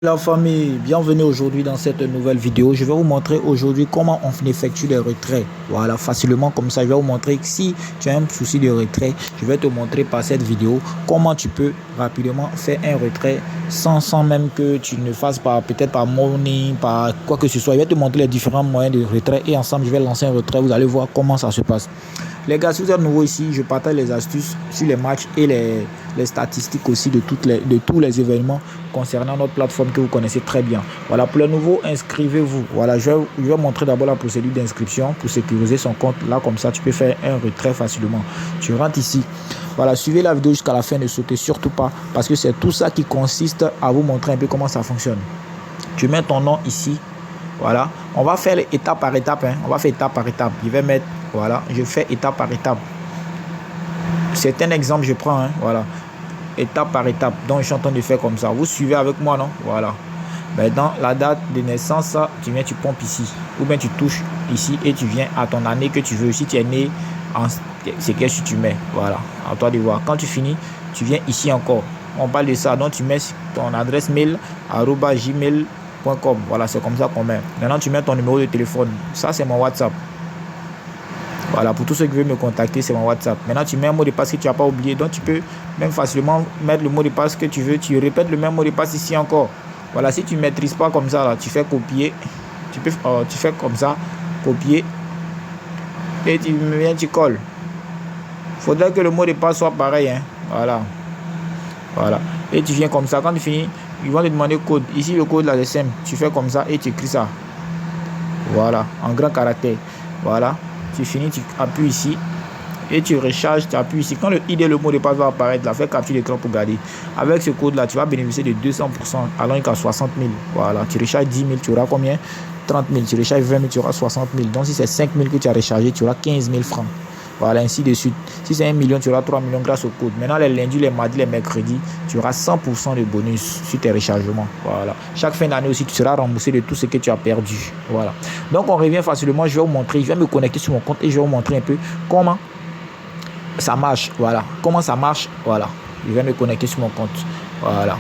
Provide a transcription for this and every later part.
La famille, bienvenue aujourd'hui dans cette nouvelle vidéo. Je vais vous montrer aujourd'hui comment on effectue les retraits. Voilà, facilement comme ça. Je vais vous montrer que si tu as un souci de retrait, je vais te montrer par cette vidéo comment tu peux rapidement faire un retrait sans même que tu ne fasses pas, peut-être par money, par quoi que ce soit. Je vais te montrer les différents moyens de retrait et ensemble, je vais lancer un retrait. Vous allez voir comment ça se passe. Les gars, si vous êtes nouveau ici, je partage les astuces sur les matchs et les statistiques aussi de tous les événements concernant notre plateforme que vous connaissez très bien. Voilà, pour les nouveaux, inscrivez-vous. Voilà, je vais montrer d'abord la procédure d'inscription pour sécuriser son compte. Là, comme ça, tu peux faire un retrait facilement. Tu rentres ici. Voilà, suivez la vidéo jusqu'à la fin, ne sautez surtout pas parce que c'est tout ça qui consiste à vous montrer un peu comment ça fonctionne. Tu mets ton nom ici. Voilà, on va faire étape par étape. On va faire étape par étape. Je vais mettre, voilà, je fais étape par étape. C'est un exemple, je prends, voilà. Étape par étape. Donc, je suis en train de faire comme ça. Vous suivez avec moi, non? Voilà. Maintenant, la date de naissance, tu viens, tu pompes ici. Ou bien tu touches ici et tu viens à ton année que tu veux. Si tu es né, c'est qu'est-ce que tu mets. Voilà. À toi de voir. Quand tu finis, tu viens ici encore. On parle de ça. Donc, tu mets ton adresse mail, @gmail.com. Voilà, c'est comme ça qu'on met. Maintenant, tu mets ton numéro de téléphone. Ça, c'est mon WhatsApp. Voilà, pour tous ceux qui veulent me contacter, c'est mon WhatsApp. Maintenant, tu mets un mot de passe que tu n'as pas oublié. Donc, tu peux même facilement mettre le mot de passe que tu veux. Tu répètes le même mot de passe ici encore. Voilà, si tu ne maîtrises pas comme ça, là, tu fais copier. Tu fais comme ça, copier. Et tu viens, tu colles. Il faudrait que le mot de passe soit pareil. Voilà. Voilà. Et tu viens comme ça. Quand tu finis, ils vont te demander le code. Ici, le code, là, c'est simple. Tu fais comme ça et tu écris ça. Voilà, en grand caractère. Voilà. Tu finis, tu appuies ici et tu recharges, tu appuies ici. Quand le ID et le mot de passe va apparaître, là, fais capture d'écran pour garder. Avec ce code-là, tu vas bénéficier de 200% allant jusqu'à 60 000. Voilà, tu recharges 10 000, tu auras combien? 30 000. Tu recharges 20 000, tu auras 60 000. Donc, si c'est 5 000 que tu as rechargé, tu auras 15 000 francs. Voilà, ainsi de suite. Si c'est 1 million, tu auras 3 millions grâce au code. Maintenant, les lundis, les mardis, les mercredis, tu auras 100% de bonus sur tes rechargements. Voilà. Chaque fin d'année aussi, tu seras remboursé de tout ce que tu as perdu. Voilà. Donc, on revient facilement. Je vais vous montrer. Je vais me connecter sur mon compte et je vais vous montrer un peu comment ça marche. Voilà. Comment ça marche. Voilà. Je vais me connecter sur mon compte. Voilà.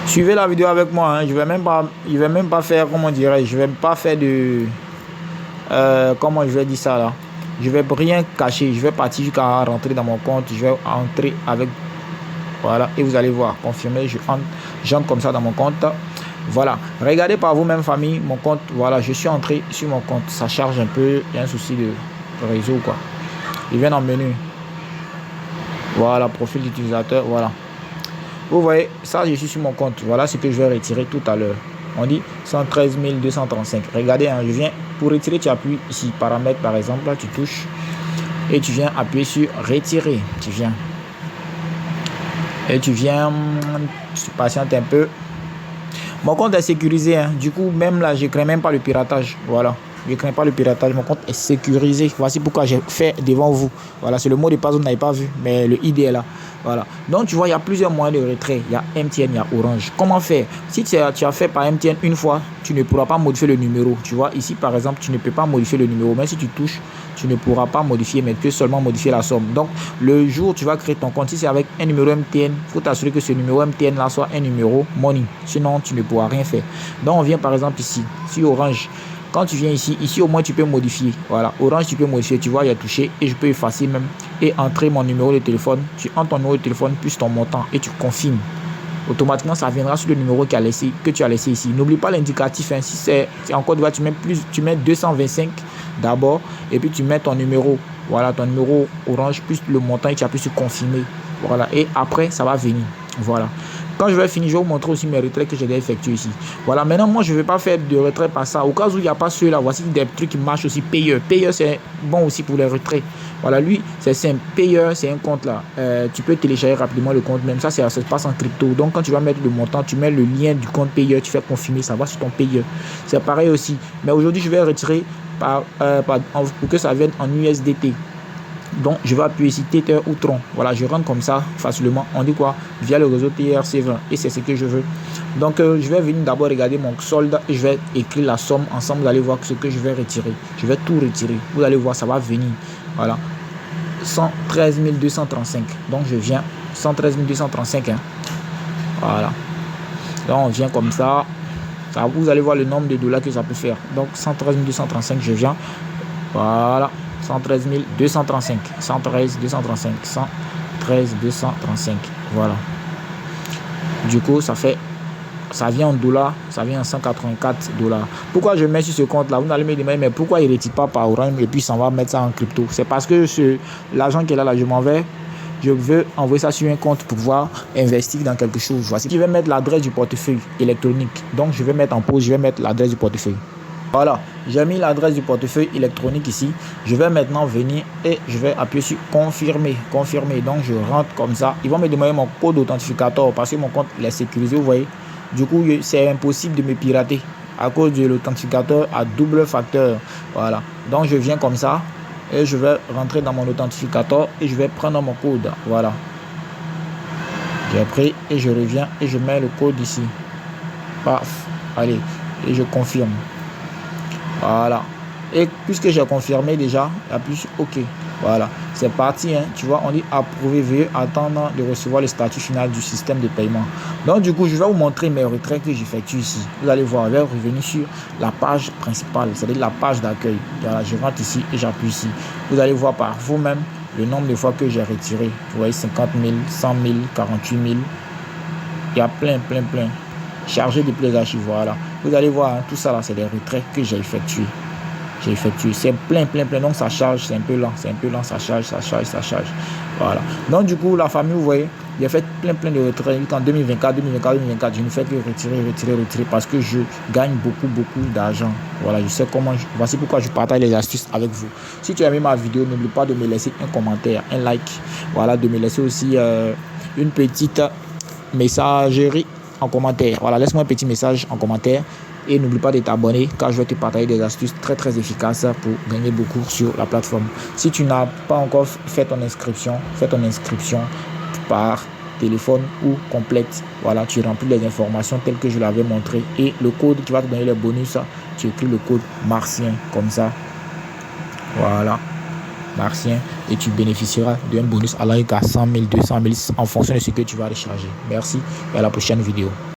Suivez la vidéo avec moi. Je vais même pas faire, comment dirais-je, je vais pas faire de... comment je vais dire ça là, je vais rien cacher, je vais partir jusqu'à rentrer dans mon compte, je vais entrer avec, voilà, et vous allez voir, confirmer, j'entre comme ça dans mon compte. Voilà, regardez par vous-même famille, mon compte, voilà, je suis entré sur mon compte, ça charge un peu, il y a un souci de réseau quoi. Je viens dans le menu, voilà, profil d'utilisateur, voilà, vous voyez, ça je suis sur mon compte, voilà ce que je vais retirer tout à l'heure. On dit 113 235. Regardez, je viens pour retirer, tu appuies ici, paramètres par exemple, là tu touches et tu viens appuyer sur retirer. Tu viens et tu patientes un peu. Mon compte est sécurisé, du coup même là je crains même pas le piratage. Voilà, je crains pas le piratage, mon compte est sécurisé. Voici pourquoi j'ai fait devant vous. Voilà, c'est le mot de passe, vous n'avez pas vu, mais le ID est là. Voilà. Donc tu vois, il y a plusieurs moyens de retrait. Il y a MTN, il y a Orange. Comment faire? Si tu as fait par MTN une fois, tu ne pourras pas modifier le numéro. Tu vois, ici par exemple, tu ne peux pas modifier le numéro. Même si tu touches, tu ne pourras pas modifier, mais tu peux seulement modifier la somme. Donc le jour où tu vas créer ton compte, si c'est avec un numéro MTN, il faut t'assurer que ce numéro MTN là soit un numéro Money. Sinon, tu ne pourras rien faire. Donc on vient par exemple ici, sur Orange. Quand tu viens ici au moins tu peux modifier. Voilà, Orange tu peux modifier, tu vois, il y a touché et je peux effacer même et entrer mon numéro de téléphone. Tu entres ton numéro de téléphone plus ton montant et tu confirmes. Automatiquement, ça viendra sur le numéro que tu as laissé ici. N'oublie pas l'indicatif. Si c'est en Côte d'Ivoire, tu mets 225 d'abord et puis tu mets ton numéro. Voilà, ton numéro Orange plus le montant et tu appuies sur confirmer. Voilà, et après, ça va venir. Voilà. Quand je vais finir, je vais vous montrer aussi mes retraits que j'ai effectués ici. Voilà, maintenant, moi, je ne vais pas faire de retrait par ça. Au cas où il n'y a pas ceux-là, voici des trucs qui marchent aussi. Payeur. Payeur, c'est bon aussi pour les retraits. Voilà, lui, c'est simple. Payeur, c'est un compte là. Tu peux télécharger rapidement le compte. Même ça se passe en crypto. Donc, quand tu vas mettre le montant, tu mets le lien du compte payeur. Tu fais confirmer, ça va sur ton payeur. C'est pareil aussi. Mais aujourd'hui, je vais retirer pour que ça vienne en USDT. Donc je vais appuyer ici Tether ou Tron. Voilà, je rentre comme ça facilement. On dit quoi? Via le réseau TRC20. Et c'est ce que je veux. Donc je vais venir d'abord regarder mon solde et je vais écrire la somme ensemble. Vous allez voir ce que je vais retirer. Je vais tout retirer. Vous allez voir, ça va venir. Voilà. 113 235. Donc je viens 113 235. Voilà. Donc on vient comme ça. Vous allez voir le nombre de dollars que ça peut faire. Donc 113 235, je viens. Voilà. 113 235. 113 235. 113 235. Voilà. Du coup, ça vient en dollars, ça vient en 184 dollars. Pourquoi je mets sur ce compte-là? Vous allez me demander, mais pourquoi il ne retire pas par Orange et puis ça va mettre ça en crypto? C'est parce que l'argent qui est là, je m'en vais. Je veux envoyer ça sur un compte pour pouvoir investir dans quelque chose. Voici, je vais mettre l'adresse du portefeuille électronique. Donc, je vais mettre en pause, je vais mettre l'adresse du portefeuille. Voilà, j'ai mis l'adresse du portefeuille électronique ici. Je vais maintenant venir et je vais appuyer sur confirmer. Confirmer. Donc, je rentre comme ça. Ils vont me demander mon code d'authentificateur parce que mon compte est sécurisé, vous voyez. Du coup, c'est impossible de me pirater à cause de l'authentificateur à double facteur. Voilà. Donc, je viens comme ça. Et je vais rentrer dans mon authentificateur et je vais prendre mon code. Voilà. J'ai pris et je reviens et je mets le code ici. Paf. Allez. Et je confirme. Voilà. Et puisque j'ai confirmé déjà, j'appuie sur OK. Voilà. C'est parti. Hein. Tu vois, on dit approuver, veuillez attendre de recevoir le statut final du système de paiement. Donc, du coup, je vais vous montrer mes retraits que j'effectue ici. Vous allez voir, je vais revenir sur la page principale, c'est-à-dire la page d'accueil. Voilà, je rentre ici et j'appuie ici. Vous allez voir par vous-même le nombre de fois que j'ai retiré. Vous voyez, 50 000, 100 000, 48 000. Il y a plein. Chargé de plus archives, voilà. Vous allez voir, hein, tout ça là, c'est des retraits que j'ai effectués. C'est plein, donc ça charge, c'est un peu lent, ça charge. Voilà. Donc du coup, la famille, vous voyez, j'ai fait plein de retraits en 2024, je ne fais que retirer parce que je gagne beaucoup d'argent. Voilà, je sais comment, voici pourquoi je partage les astuces avec vous. Si tu as aimé ma vidéo, n'oublie pas de me laisser un commentaire, un like, voilà, de me laisser aussi une petite messagerie en commentaire. Voilà, laisse-moi un petit message en commentaire. Et n'oublie pas de t'abonner car je vais te partager des astuces très efficaces pour gagner beaucoup sur la plateforme. Si tu n'as pas encore fait ton inscription, fais ton inscription par téléphone ou complète. Voilà, tu remplis les informations telles que je l'avais montré. Et le code qui va te donner les bonus, tu écris le code martien comme ça. Voilà, martien. Et tu bénéficieras d'un bonus allant jusqu'à 100 000, 200 000 en fonction de ce que tu vas recharger. Merci et à la prochaine vidéo.